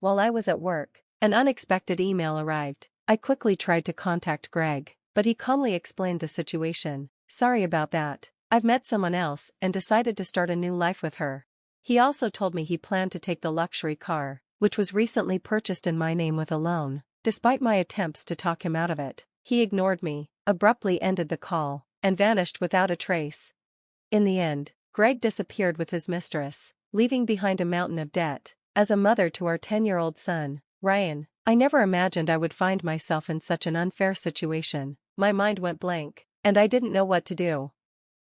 While I was at work, an unexpected email arrived. I quickly tried to contact Greg, but he calmly explained the situation. "Sorry about that. I've met someone else and decided to start a new life with her." He also told me he planned to take the luxury car, which was recently purchased in my name with a loan. Despite my attempts to talk him out of it, he ignored me, abruptly ended the call, and vanished without a trace. In the end, Greg disappeared with his mistress, leaving behind a mountain of debt. As a mother to our 10-year-old son, Ryan, I never imagined I would find myself in such an unfair situation. My mind went blank, and I didn't know what to do.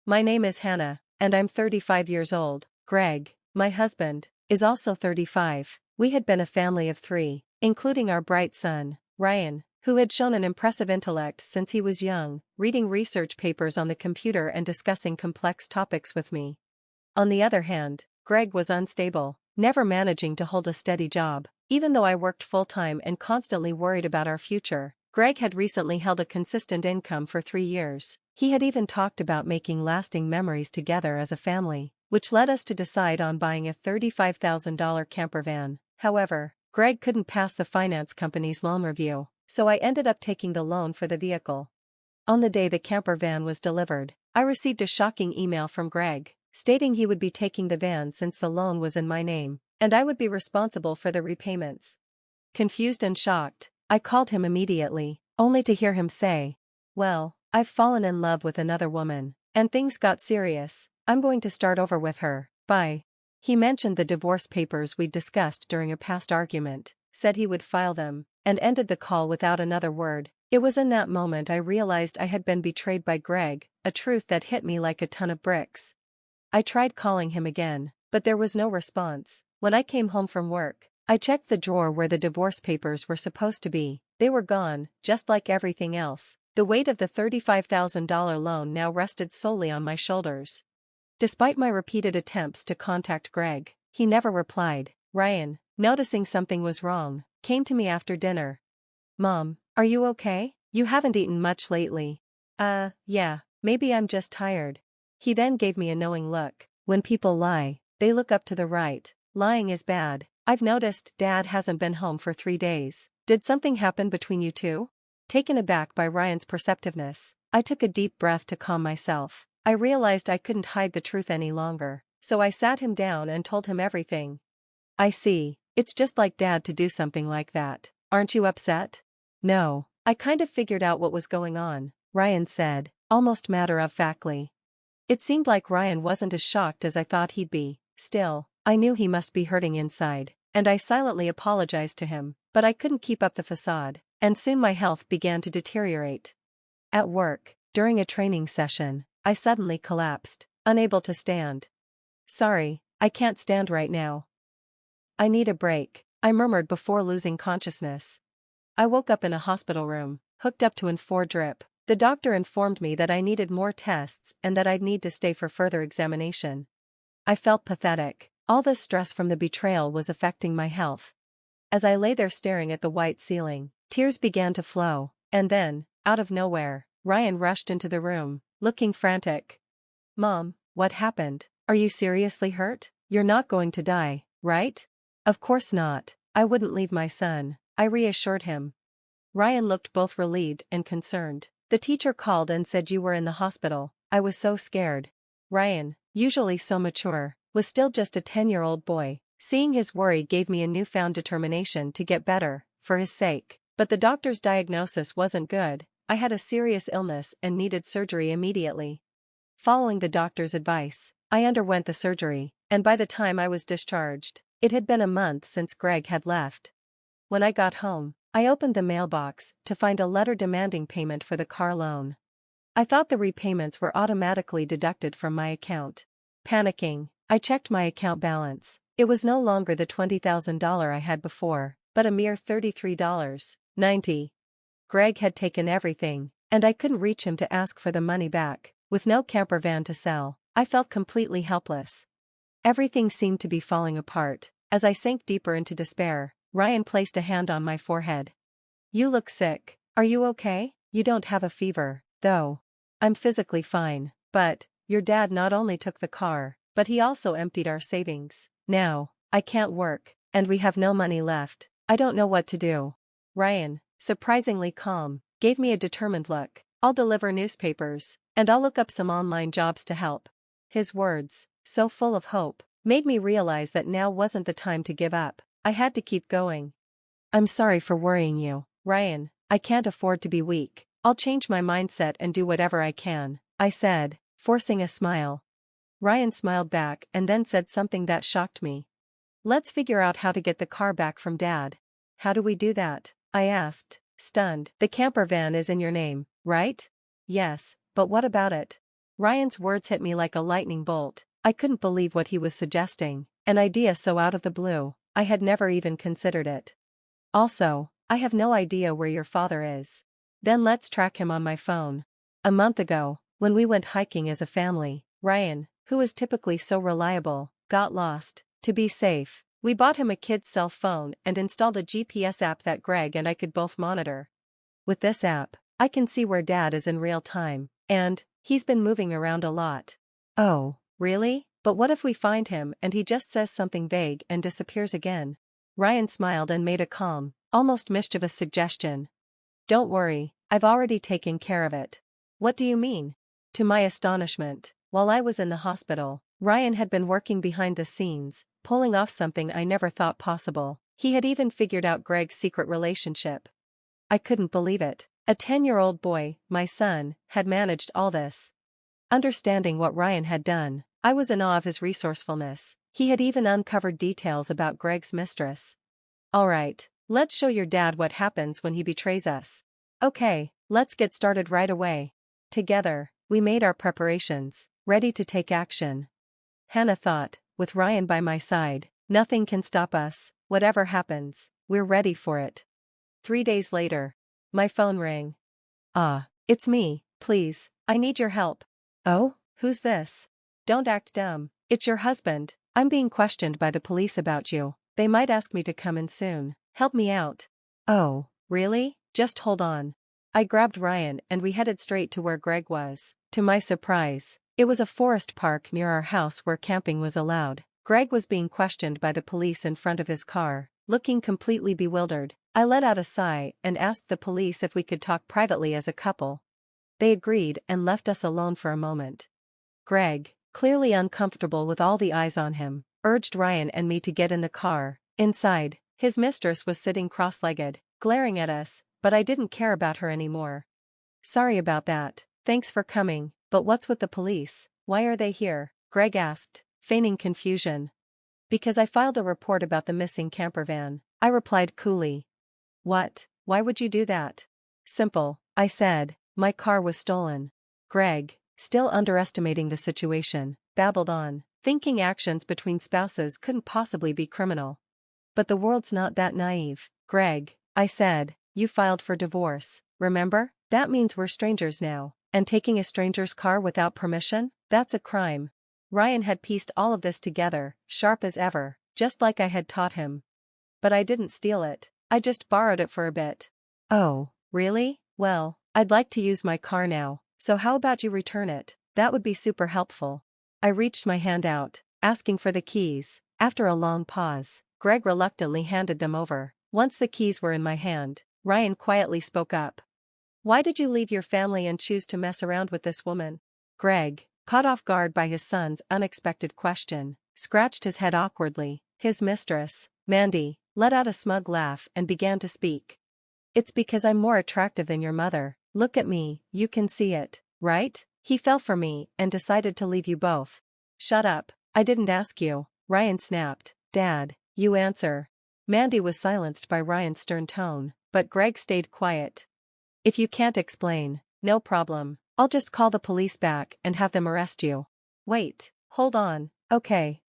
My name is Hannah, and I'm 35 years old. Greg, my husband, is also 35. We had been a family of 3, including our bright son, Ryan, who had shown an impressive intellect since he was young, reading research papers on the computer and discussing complex topics with me. On the other hand, Greg was unstable, never managing to hold a steady job. Even though I worked full-time and constantly worried about our future, Greg had recently held a consistent income for 3 years. He had even talked about making lasting memories together as a family, which led us to decide on buying a $35,000 camper van. However, Greg couldn't pass the finance company's loan review, so I ended up taking the loan for the vehicle. On the day the camper van was delivered, I received a shocking email from Greg, stating he would be taking the van since the loan was in my name, and I would be responsible for the repayments. Confused and shocked, I called him immediately, only to hear him say, "Well, I've fallen in love with another woman, and things got serious. I'm going to start over with her. Bye." He mentioned the divorce papers we'd discussed during a past argument, said he would file them, and ended the call without another word. It was in that moment I realized I had been betrayed by Greg, a truth that hit me like a ton of bricks. I tried calling him again, but there was no response. When I came home from work, I checked the drawer where the divorce papers were supposed to be. They were gone, just like everything else. The weight of the $35,000 loan now rested solely on my shoulders. Despite my repeated attempts to contact Greg, he never replied. Ryan, noticing something was wrong, came to me after dinner. "Mom, are you okay? You haven't eaten much lately." Yeah, maybe I'm just tired." He then gave me a knowing look. When people lie, they look up to the right. Lying is bad. "I've noticed Dad hasn't been home for 3 days. Did something happen between you two?" Taken aback by Ryan's perceptiveness, I took a deep breath to calm myself. I realized I couldn't hide the truth any longer, so I sat him down and told him everything. "I see, it's just like Dad to do something like that. Aren't you upset?" "No, I kind of figured out what was going on," Ryan said, almost matter-of-factly. It seemed like Ryan wasn't as shocked as I thought he'd be. Still, I knew he must be hurting inside, and I silently apologized to him, but I couldn't keep up the facade, and soon my health began to deteriorate. At work, during a training session, I suddenly collapsed, unable to stand. "Sorry, I can't stand right now. I need a break," I murmured before losing consciousness. I woke up in a hospital room, hooked up to an IV drip. The doctor informed me that I needed more tests and that I'd need to stay for further examination. I felt pathetic. All the stress from the betrayal was affecting my health. As I lay there staring at the white ceiling, tears began to flow, and then, out of nowhere, Ryan rushed into the room, looking frantic. "Mom, what happened? Are you seriously hurt? You're not going to die, right?" "Of course not. I wouldn't leave my son," I reassured him. Ryan looked both relieved and concerned. "The teacher called and said you were in the hospital. I was so scared." Ryan, usually so mature, was still just a 10-year-old boy. Seeing his worry gave me a newfound determination to get better, for his sake. But the doctor's diagnosis wasn't good. I had a serious illness and needed surgery immediately. Following the doctor's advice, I underwent the surgery, and by the time I was discharged, it had been a month since Greg had left. When I got home, I opened the mailbox to find a letter demanding payment for the car loan. I thought the repayments were automatically deducted from my account. Panicking, I checked my account balance. It was no longer the $20,000 I had before, but a mere $33.90. Greg had taken everything, and I couldn't reach him to ask for the money back. With no camper van to sell, I felt completely helpless. Everything seemed to be falling apart. As I sank deeper into despair, Ryan placed a hand on my forehead. "You look sick. Are you okay? You don't have a fever, though." "I'm physically fine, but your dad not only took the car, but he also emptied our savings. Now, I can't work, and we have no money left. I don't know what to do. Ryan, surprisingly calm, gave me a determined look. I'll deliver newspapers, and I'll look up some online jobs to help. His words, so full of hope, made me realize that now wasn't the time to give up. I had to keep going. I'm sorry for worrying you, Ryan. I can't afford to be weak. I'll change my mindset and do whatever I can, I said, forcing a smile. Ryan smiled back and then said something that shocked me. Let's figure out how to get the car back from Dad. How do we do that? I asked, stunned. The camper van is in your name, right? Yes, but what about it? Ryan's words hit me like a lightning bolt. I couldn't believe what he was suggesting, an idea so out of the blue. I had never even considered it. Also, I have no idea where your father is. Then let's track him on my phone. A month ago, when we went hiking as a family, Ryan, who is typically so reliable, got lost. To be safe, we bought him a kid's cell phone and installed a GPS app that Greg and I could both monitor. With this app, I can see where Dad is in real time, and he's been moving around a lot. Oh, really? But what if we find him and he just says something vague and disappears again? Ryan smiled and made a calm, almost mischievous suggestion. Don't worry, I've already taken care of it. What do you mean? To my astonishment, while I was in the hospital, Ryan had been working behind the scenes, pulling off something I never thought possible. He had even figured out Greg's secret relationship. I couldn't believe it. A 10-year-old boy, my son, had managed all this. Understanding what Ryan had done, I was in awe of his resourcefulness. He had even uncovered details about Greg's mistress. All right, let's show your dad what happens when he betrays us. Okay, let's get started right away. Together, we made our preparations, ready to take action. Hannah thought, with Ryan by my side, nothing can stop us, whatever happens, we're ready for it. 3 days later, my phone rang. It's me, please, I need your help. Oh, who's this? Don't act dumb, it's your husband. I'm being questioned by the police about you. They might ask me to come in soon. Help me out. Oh, really? Just hold on. I grabbed Ryan and we headed straight to where Greg was. To my surprise, it was a forest park near our house where camping was allowed. Greg was being questioned by the police in front of his car, looking completely bewildered. I let out a sigh and asked the police if we could talk privately as a couple. They agreed and left us alone for a moment. Greg, clearly uncomfortable with all the eyes on him, urged Ryan and me to get in the car. Inside, his mistress was sitting cross-legged, glaring at us, but I didn't care about her anymore. Sorry about that, thanks for coming, but what's with the police? Why are they here? Greg asked, feigning confusion. Because I filed a report about the missing camper van, I replied coolly. What? Why would you do that? Simple, I said, my car was stolen. Greg, still underestimating the situation, babbled on, thinking actions between spouses couldn't possibly be criminal. But the world's not that naive, Greg, I said, you filed for divorce, remember? That means we're strangers now, and taking a stranger's car without permission? That's a crime. Ryan had pieced all of this together, sharp as ever, just like I had taught him. But I didn't steal it, I just borrowed it for a bit. Oh, really? Well, I'd like to use my car now, so how about you return it? That would be super helpful. I reached my hand out, asking for the keys. After a long pause, Greg reluctantly handed them over. Once the keys were in my hand, Ryan quietly spoke up. Why did you leave your family and choose to mess around with this woman? Greg, caught off guard by his son's unexpected question, scratched his head awkwardly. His mistress, Mandy, let out a smug laugh and began to speak. It's because I'm more attractive than your mother. Look at me, you can see it, right? He fell for me and decided to leave you both. Shut up, I didn't ask you, Ryan snapped. Dad, you answer. Mandy was silenced by Ryan's stern tone, but Greg stayed quiet. If you can't explain, no problem. I'll just call the police back and have them arrest you. Wait, hold on, okay,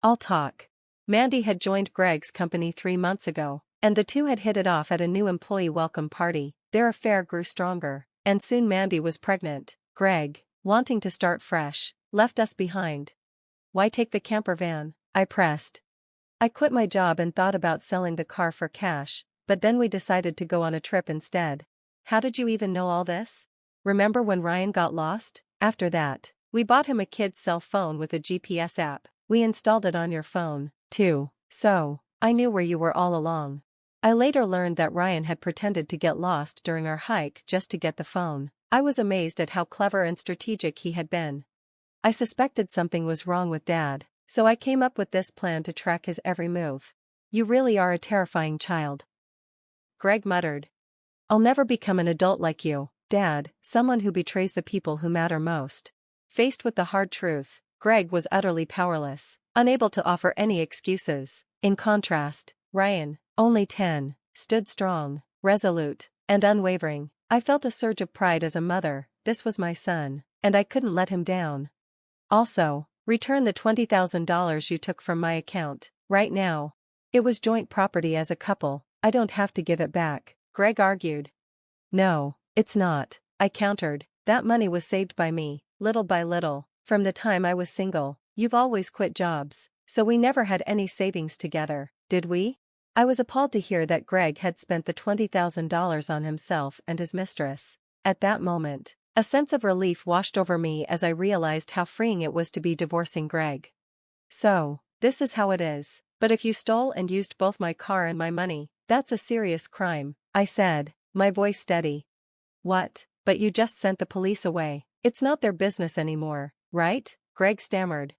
I'll talk. Mandy had joined Greg's company 3 months ago, and the two had hit it off at a new employee welcome party. Their affair grew stronger, and soon Mandy was pregnant. Greg, wanting to start fresh, left us behind. Why take the camper van? I pressed. I quit my job and thought about selling the car for cash, but then we decided to go on a trip instead. How did you even know all this? Remember when Ryan got lost? After that, we bought him a kid's cell phone with a GPS app. We installed it on your phone, too, so I knew where you were all along. I later learned that Ryan had pretended to get lost during our hike just to get the phone. I was amazed at how clever and strategic he had been. I suspected something was wrong with Dad, so I came up with this plan to track his every move. You really are a terrifying child. Greg muttered. I'll never become an adult like you, Dad, someone who betrays the people who matter most. Faced with the hard truth, Greg was utterly powerless, unable to offer any excuses. In contrast, Ryan, only 10, stood strong, resolute, and unwavering. I felt a surge of pride as a mother. This was my son, and I couldn't let him down. Also, return the $20,000 you took from my account, right now. It was joint property as a couple, I don't have to give it back, Greg argued. No, it's not, I countered. That money was saved by me, little by little, from the time I was single. You've always quit jobs, so we never had any savings together, did we? I was appalled to hear that Greg had spent the $20,000 on himself and his mistress. At that moment, a sense of relief washed over me as I realized how freeing it was to be divorcing Greg. So, this is how it is. But if you stole and used both my car and my money, that's a serious crime, I said, my voice steady. What? But you just sent the police away. It's not their business anymore, right? Greg stammered.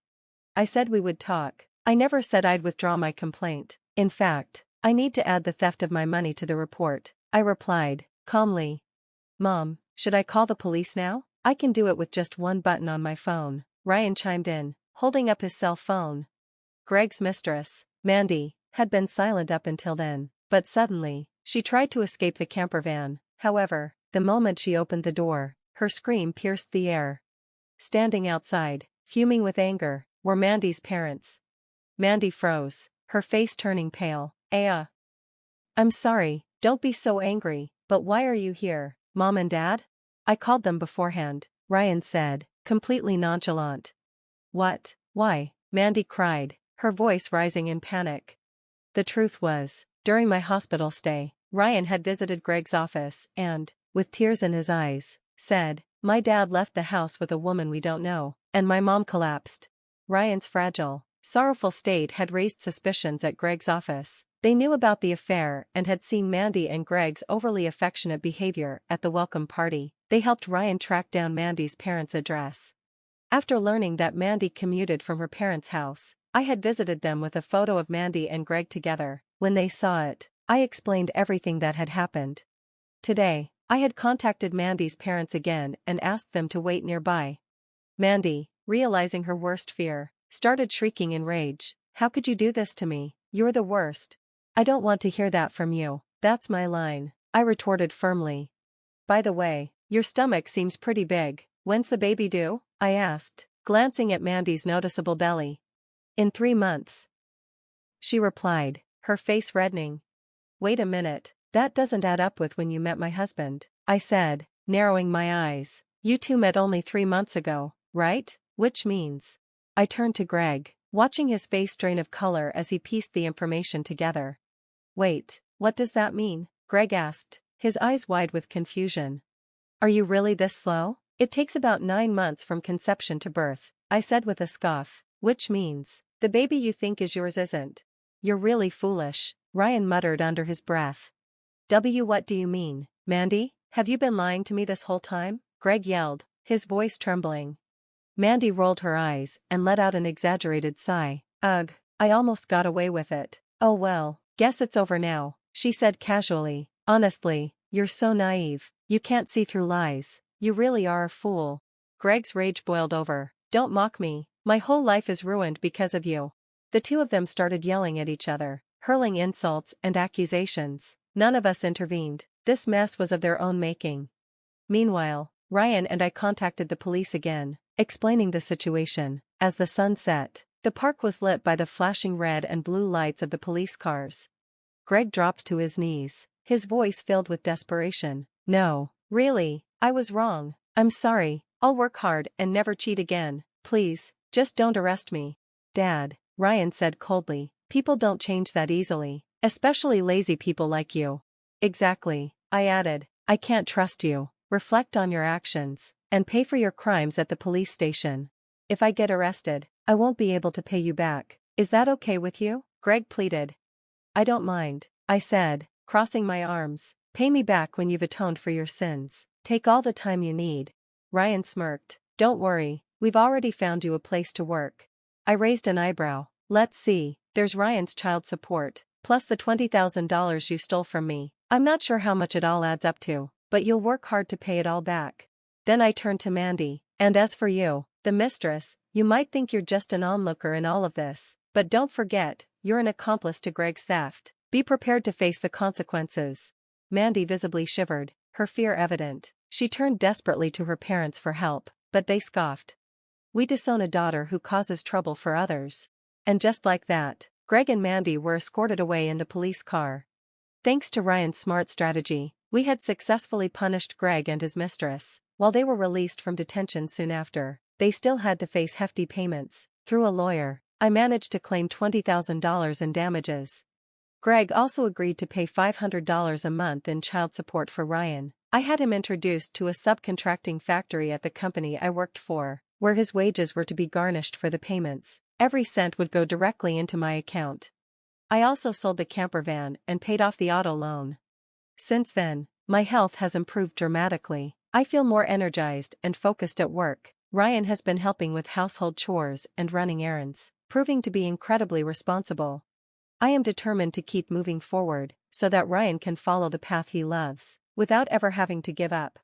I said we would talk. I never said I'd withdraw my complaint. In fact, I need to add the theft of my money to the report, I replied, calmly. Mom, should I call the police now? I can do it with just one button on my phone, Ryan chimed in, holding up his cell phone. Greg's mistress, Mandy, had been silent up until then, but suddenly, she tried to escape the camper van. However, the moment she opened the door, her scream pierced the air. Standing outside, fuming with anger, were Mandy's parents. Mandy froze, her face turning pale. I'm sorry, don't be so angry, but why are you here, Mom and Dad? I called them beforehand, Ryan said, completely nonchalant. What? Why? Mandy cried, her voice rising in panic. The truth was, during my hospital stay, Ryan had visited Greg's office and, with tears in his eyes, said, my dad left the house with a woman we don't know, and my mom collapsed. Ryan's fragile, sorrowful state had raised suspicions at Greg's office. They knew about the affair and had seen Mandy and Greg's overly affectionate behavior at the welcome party. They helped Ryan track down Mandy's parents' address. After learning that Mandy commuted from her parents' house, I had visited them with a photo of Mandy and Greg together. When they saw it, I explained everything that had happened. Today, I had contacted Mandy's parents again and asked them to wait nearby. Mandy, realizing her worst fear, started shrieking in rage. How could you do this to me? You're the worst. I don't want to hear that from you. That's my line, I retorted firmly. By the way, your stomach seems pretty big. When's the baby due? I asked, glancing at Mandy's noticeable belly. In 3 months. She replied, her face reddening. Wait a minute, that doesn't add up with when you met my husband, I said, narrowing my eyes. You two met only 3 months ago, right? Which means. I turned to Greg, watching his face drain of color as he pieced the information together. Wait, what does that mean? Greg asked, his eyes wide with confusion. Are you really this slow? It takes about 9 months from conception to birth, I said with a scoff, which means, the baby you think is yours isn't. You're really foolish, Ryan muttered under his breath. What do you mean, Mandy? Have you been lying to me this whole time? Greg yelled, his voice trembling. Mandy rolled her eyes and let out an exaggerated sigh. Ugh, I almost got away with it. Oh well, guess it's over now, she said casually. Honestly, you're so naive, you can't see through lies. You really are a fool. Greg's rage boiled over. Don't mock me, my whole life is ruined because of you. The two of them started yelling at each other, hurling insults and accusations. None of us intervened. This mess was of their own making. Meanwhile, Ryan and I contacted the police again, explaining the situation. As the sun set, the park was lit by the flashing red and blue lights of the police cars. Greg dropped to his knees, his voice filled with desperation. No, really, I was wrong. I'm sorry, I'll work hard and never cheat again. Please, just don't arrest me. Dad, Ryan said coldly, people don't change that easily, especially lazy people like you. Exactly, I added, I can't trust you. Reflect on your actions, and pay for your crimes at the police station. If I get arrested, I won't be able to pay you back. Is that okay with you? Greg pleaded. I don't mind, I said, crossing my arms. Pay me back when you've atoned for your sins. Take all the time you need. Ryan smirked. Don't worry, we've already found you a place to work. I raised an eyebrow. Let's see, there's Ryan's child support, plus the $20,000 you stole from me. I'm not sure how much it all adds up to, but you'll work hard to pay it all back. Then I turned to Mandy, and as for you, the mistress, you might think you're just an onlooker in all of this, but don't forget, you're an accomplice to Greg's theft. Be prepared to face the consequences. Mandy visibly shivered, her fear evident. She turned desperately to her parents for help, but they scoffed. We disown a daughter who causes trouble for others. And just like that, Greg and Mandy were escorted away in the police car. Thanks to Ryan's smart strategy, we had successfully punished Greg and his mistress. While they were released from detention soon after, they still had to face hefty payments. Through a lawyer, I managed to claim $20,000 in damages. Greg also agreed to pay $500 a month in child support for Ryan. I had him introduced to a subcontracting factory at the company I worked for, where his wages were to be garnished for the payments. Every cent would go directly into my account. I also sold the camper van and paid off the auto loan. Since then, my health has improved dramatically. I feel more energized and focused at work. Ryan has been helping with household chores and running errands, proving to be incredibly responsible. I am determined to keep moving forward, so that Ryan can follow the path he loves, without ever having to give up.